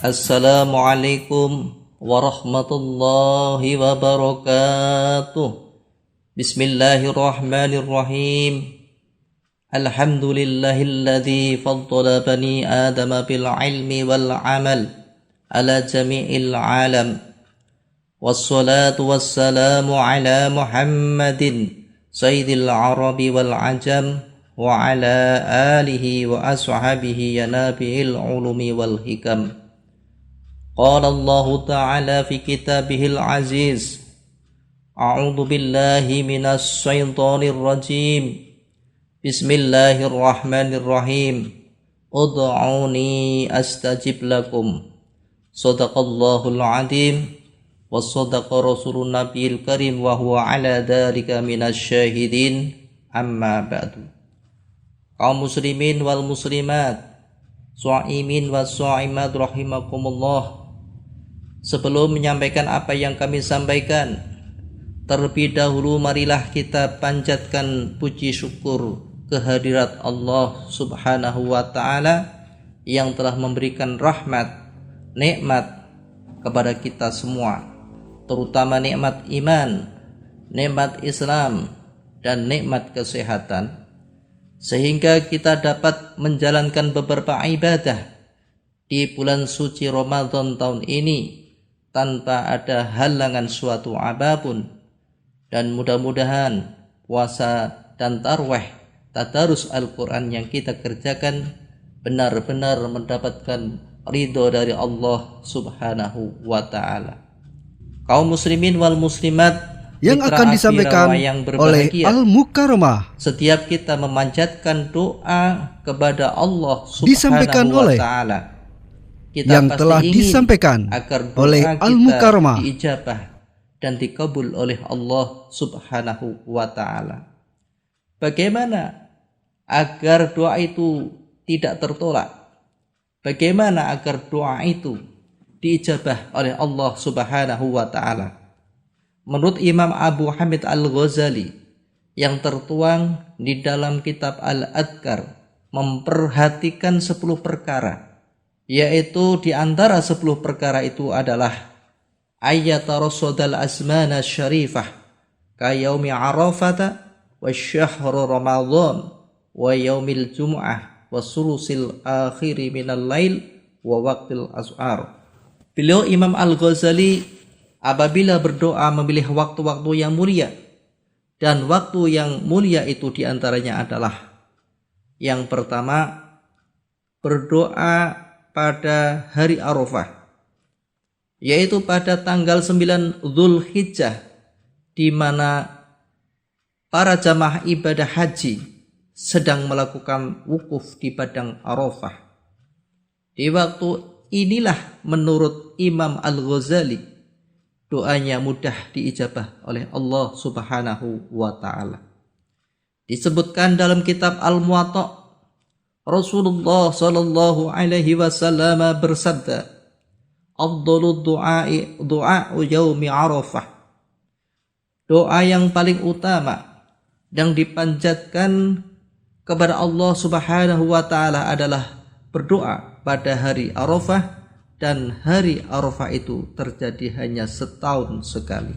Assalamualaikum warahmatullahi wabarakatuh. Bismillahirrahmanirrahim. Alhamdulillahilladzi faddala bani Adama bil ilmi wal amal ala jami'il alam. Wassalatu wassalamu ala Muhammadin sayyidil arabi wal ajam wa ala alihi wa ashabihi ya nabi'il ulumi wal hikam. Qala Allah Ta'ala fi kitabihil aziz. A'udzu billahi minas syaitonir rajim. Bismillahirrahmanirrahim. Ud'uni astajib lakum. Shadaqallahul azim wa shadaqa rasulun nabiyil karim wa huwa ala dzalika minasyahidin. Amma ba'du. Kaum muslimin wal muslimat, shaimin was shaimat rahimakumullah. Sebelum menyampaikan apa yang kami sampaikan, terlebih dahulu marilah kita panjatkan puji syukur kehadirat Allah Subhanahu wa Ta'ala yang telah memberikan rahmat, nikmat kepada kita semua, terutama nikmat iman, nikmat Islam, dan nikmat kesehatan, sehingga kita dapat menjalankan beberapa ibadah di bulan suci Ramadan tahun ini tanpa ada halangan suatu apapun. Dan mudah-mudahan puasa dan tarwih tadarus Al-Quran yang kita kerjakan benar-benar mendapatkan ridho dari Allah Subhanahu wa Ta'ala. Kaum muslimin wal muslimat yang akan disampaikan oleh Al-Mukarramah, setiap kita memanjatkan doa kepada Allah disampaikan Subhanahu wa oleh Ta'ala, kita yang telah disampaikan oleh Al-Mukarramah diijabah dan dikabul oleh Allah Subhanahu wa Ta'ala. Bagaimana agar doa itu tidak tertolak? Bagaimana agar doa itu diijabah oleh Allah Subhanahu wa Ta'ala? Menurut Imam Abu Hamid Al-Ghazali yang tertuang di dalam kitab Al-Adhkar, memperhatikan 10 perkara, yaitu di antara 10 perkara itu adalah ayatarassadal azmana syarifah ka yaumi arafata wa syahr ramadan wa yaumil jum'ah wa sulusil akhiri minal lail wa waqtil as'ar. Beliau Imam Al-Ghazali apabila berdoa memilih waktu-waktu yang mulia, dan waktu yang mulia itu diantaranya adalah yang pertama, berdoa pada hari Arafah, yaitu pada tanggal 9 Dzulhijjah, di mana para jamaah ibadah haji sedang melakukan wukuf di padang Arafah. Di waktu inilah menurut Imam Al-Ghazali doanya mudah diijabah oleh Allah Subhanahu wa Ta'ala. Disebutkan dalam kitab Al-Muwatta, Rasulullah sallallahu alaihi wasallam bersabda, afdhalud du'a'i du'a'u yaumi Arafah. Doa yang paling utama yang dipanjatkan kepada Allah Subhanahu wa Ta'ala adalah berdoa pada hari Arafah, dan hari Arafah itu terjadi hanya setahun sekali.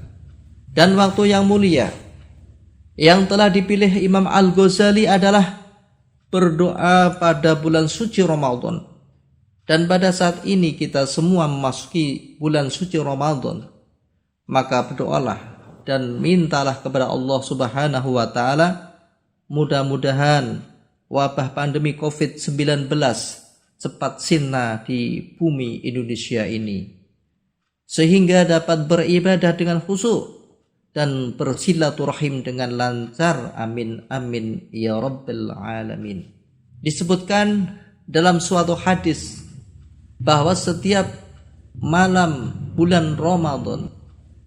Dan waktu yang mulia yang telah dipilih Imam Al-Ghazali adalah berdoa pada bulan suci Ramadan. Dan pada saat ini kita semua memasuki bulan suci Ramadan, maka berdoalah dan mintalah kepada Allah Subhanahu wa Ta'ala, mudah-mudahan wabah pandemi COVID-19 cepat sirna di bumi Indonesia ini, sehingga dapat beribadah dengan khusyuk dan bersilaturahim dengan lancar. Amin amin ya rabbal alamin. Disebutkan dalam suatu hadis bahwa setiap malam bulan Ramadan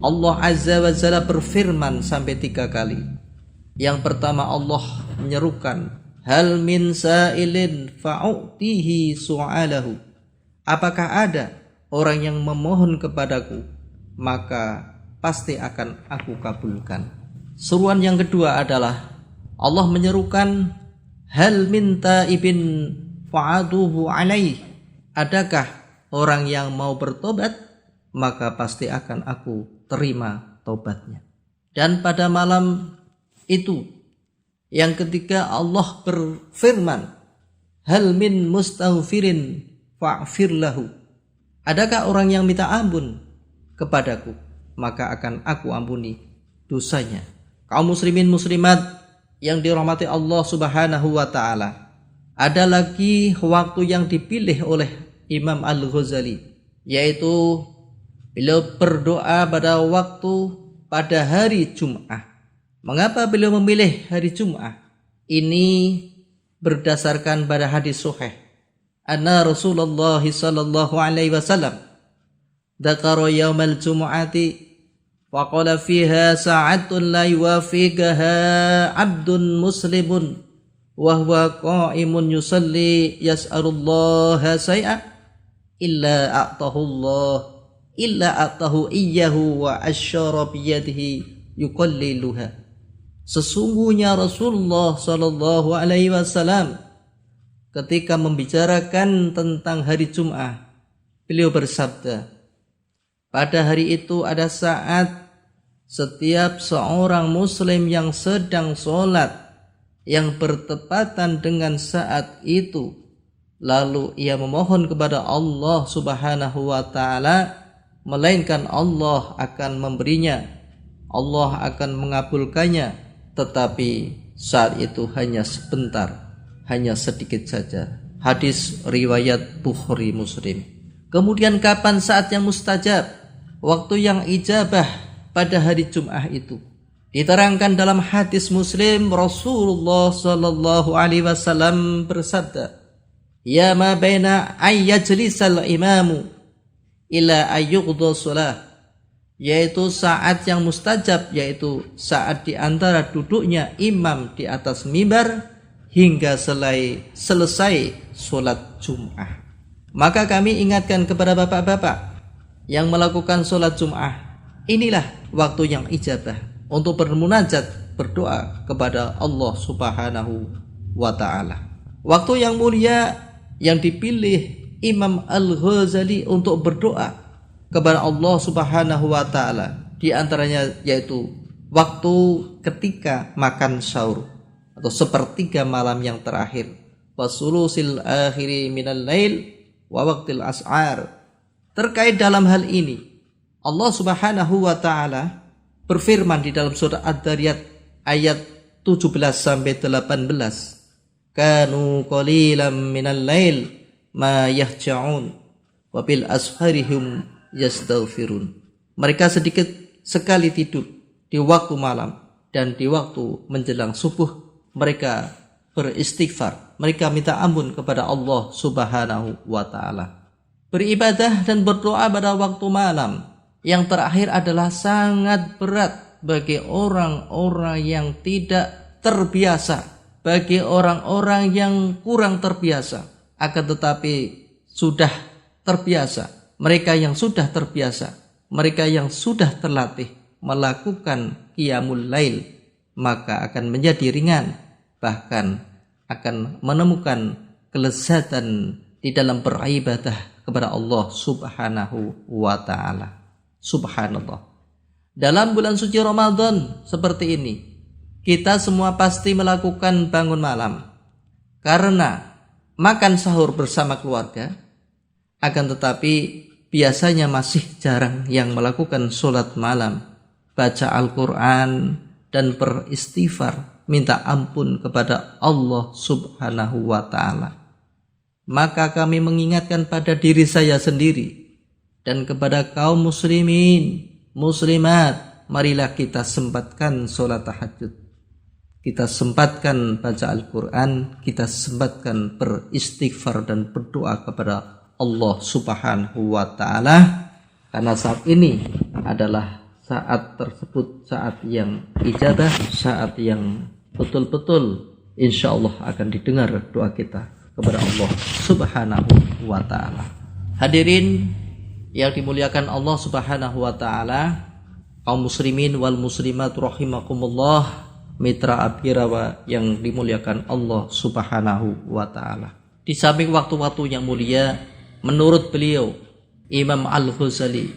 Allah Azza wa Jalla berfirman sampai 3 kali. Yang pertama, Allah menyerukan, hal min sa'ilin fa'utihi su'alahu. Apakah ada orang yang memohon kepadaku, maka pasti akan aku kabulkan. Seruan yang kedua adalah Allah menyerukan, hal min ta'ibin fa'aduhu alaih. Adakah orang yang mau bertobat, maka pasti akan aku terima tobatnya. Dan pada malam itu yang ketika Allah berfirman, hal min mustaghfirin fa'fir lahu, adakah orang yang minta ampun kepadaku, maka akan aku ampuni dosanya. Kaum muslimin muslimat yang dirahmati Allah Subhanahu wa taala, ada lagi waktu yang dipilih oleh Imam Al-Ghazali, yaitu beliau berdoa pada pada hari Jum'ah. Mengapa beliau memilih hari Jum'ah? Ini berdasarkan pada hadis sahih. Anna Rasulullah sallallahu alaihi wasallam dzakara yaumal jumu'ati wa qala fiha sa'atun la yuwafiqaha 'abdun muslimun wa huwa qa'imun yusalli yas'alullaha shay'a illa a'tahu iyyahu wa asyara biyadihi yuqalliluha. Sesungguhnya Rasulullah sallallahu alaihi wasallam ketika membicarakan tentang hari Jum'ah, beliau bersabda, pada hari itu ada saat setiap seorang muslim yang sedang sholat yang bertepatan dengan saat itu, lalu ia memohon kepada Allah Subhanahu wa ta'ala, melainkan Allah akan memberinya, Allah akan mengabulkannya, tetapi saat itu hanya sebentar, hanya sedikit saja. Hadis riwayat Bukhari Muslim. Kemudian kapan saat yang mustajab, waktu yang ijabah pada hari Jum'ah itu? Diterangkan dalam hadis Muslim, Rasulullah sallallahu alaihi wasallam bersabda, ya ma baina ayyajlisal imamu ila ayyuqdha shalah, yaitu saat yang mustajab, yaitu saat di antara duduknya imam di atas mimbar hingga selesai sholat Jum'ah. Maka kami ingatkan kepada bapak-bapak yang melakukan sholat Jum'ah, inilah waktu yang ijabah untuk bermunajat, berdoa kepada Allah Subhanahu wa ta'ala. Waktu yang mulia yang dipilih Imam Al-Ghazali untuk berdoa kepada Allah Subhanahu wa ta'ala, di antaranya yaitu waktu ketika makan sahur atau sepertiga malam yang terakhir, wasulusil akhiri minal lail wa waqtil as'ar. Terkait dalam hal ini, Allah Subhanahu wa ta'ala berfirman di dalam surah Ad-Dariyat ayat 17 sampai 18, kanu qalilan minal lail ma yahja'un wa bil asharihum yastaghfirun. Mereka sedikit sekali tidur di waktu malam, dan di waktu menjelang subuh mereka beristighfar, mereka minta ampun kepada Allah Subhanahu wa ta'ala. Beribadah dan berdoa pada waktu malam yang terakhir adalah sangat berat bagi orang-orang yang tidak terbiasa, bagi orang-orang yang kurang terbiasa. Akan tetapi sudah terbiasa, mereka yang sudah terbiasa, mereka yang sudah terlatih melakukan qiyamul lail, maka akan menjadi ringan, bahkan akan menemukan kelezatan di dalam beribadah kepada Allah Subhanahu wa ta'ala. Subhanallah. Dalam bulan suci Ramadan seperti ini, kita semua pasti melakukan bangun malam karena makan sahur bersama keluarga, akan tetapi biasanya masih jarang yang melakukan sholat malam, baca Al-Quran, dan beristighfar, minta ampun kepada Allah Subhanahu wa ta'ala. Maka kami mengingatkan pada diri saya sendiri dan kepada kaum muslimin, muslimat, marilah kita sempatkan sholat tahajud, kita sempatkan baca Al-Quran, kita sempatkan beristighfar dan berdoa kepada Allah Subhanahu wa ta'ala, karena saat ini adalah saat tersebut, saat yang ijabah, saat yang betul-betul insya Allah akan didengar doa kita kepada Allah Subhanahu wa ta'ala. Hadirin yang dimuliakan Allah Subhanahu wa ta'ala, kaum muslimin wal muslimat rahimakumullah, mitra abirawa yang dimuliakan Allah Subhanahu wa ta'ala. Di samping waktu-waktu yang mulia menurut beliau Imam Al-Ghazali,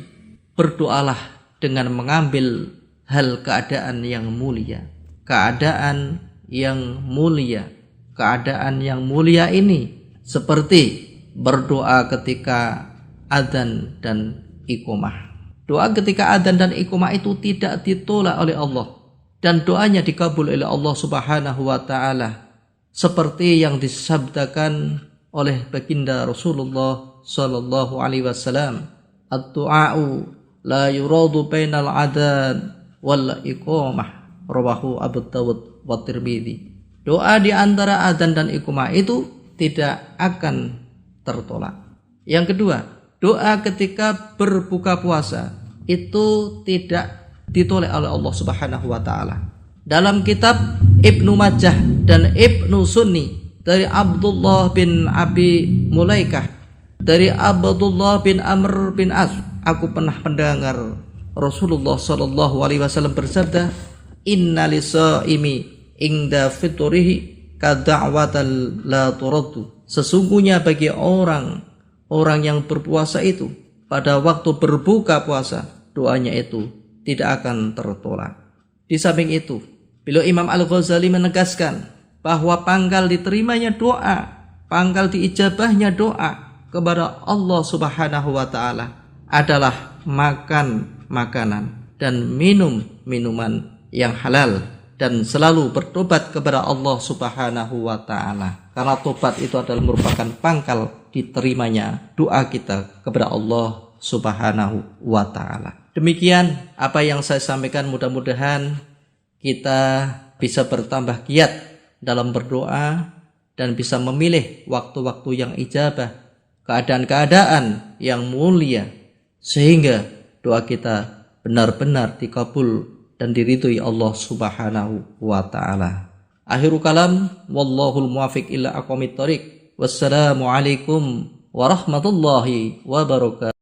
berdoalah dengan mengambil hal keadaan yang mulia. Keadaan yang mulia. Keadaan yang mulia ini seperti berdoa ketika adzan dan iqamah. Doa ketika adzan dan iqamah itu tidak ditolak oleh Allah, dan doanya dikabul oleh Allah Subhanahu wa taala, seperti yang disabdakan oleh baginda Rasulullah sallallahu alaihi wasallam, "Ad-du'a'u la yuradu bainal adzan wal iqamah." Rawahu Abu Dawud wa Tirmidzi. Doa di antara adzan dan iqamah itu tidak akan tertolak. Yang kedua, doa ketika berbuka puasa itu tidak ditolak oleh Allah Subhanahu wa taala. Dalam kitab Ibnu Majah dan Ibnu Sunni dari Abdullah bin Abi Mulaikah, dari Abdullah bin Amr bin As, aku pernah mendengar Rasulullah sallallahu alaihi wasallam bersabda, "Inna lisaimi inda fitrihi kad'awatal la turaddu." Sesungguhnya bagi orang yang berpuasa itu pada waktu berbuka puasa, doanya itu tidak akan tertolak. Di samping itu, beliau Imam Al-Ghazali menegaskan bahwa pangkal diterimanya doa, pangkal diijabahnya doa kepada Allah Subhanahu wa taala adalah makan makanan dan minum minuman yang halal, dan selalu bertobat kepada Allah Subhanahu wa taala. Karena tobat itu adalah merupakan pangkal diterimanya doa kita kepada Allah Subhanahu wa taala. Demikian apa yang saya sampaikan, mudah-mudahan kita bisa bertambah giat dalam berdoa dan bisa memilih waktu-waktu yang ijabah, keadaan-keadaan yang mulia, sehingga doa kita benar-benar dikabul dan diridhoi Allah Subhanahu wa taala. Akhirul kalam, wallahul muwaffiq ila aqwamit thoriq. Wassalamualaikum warahmatullahi wabarakatuh.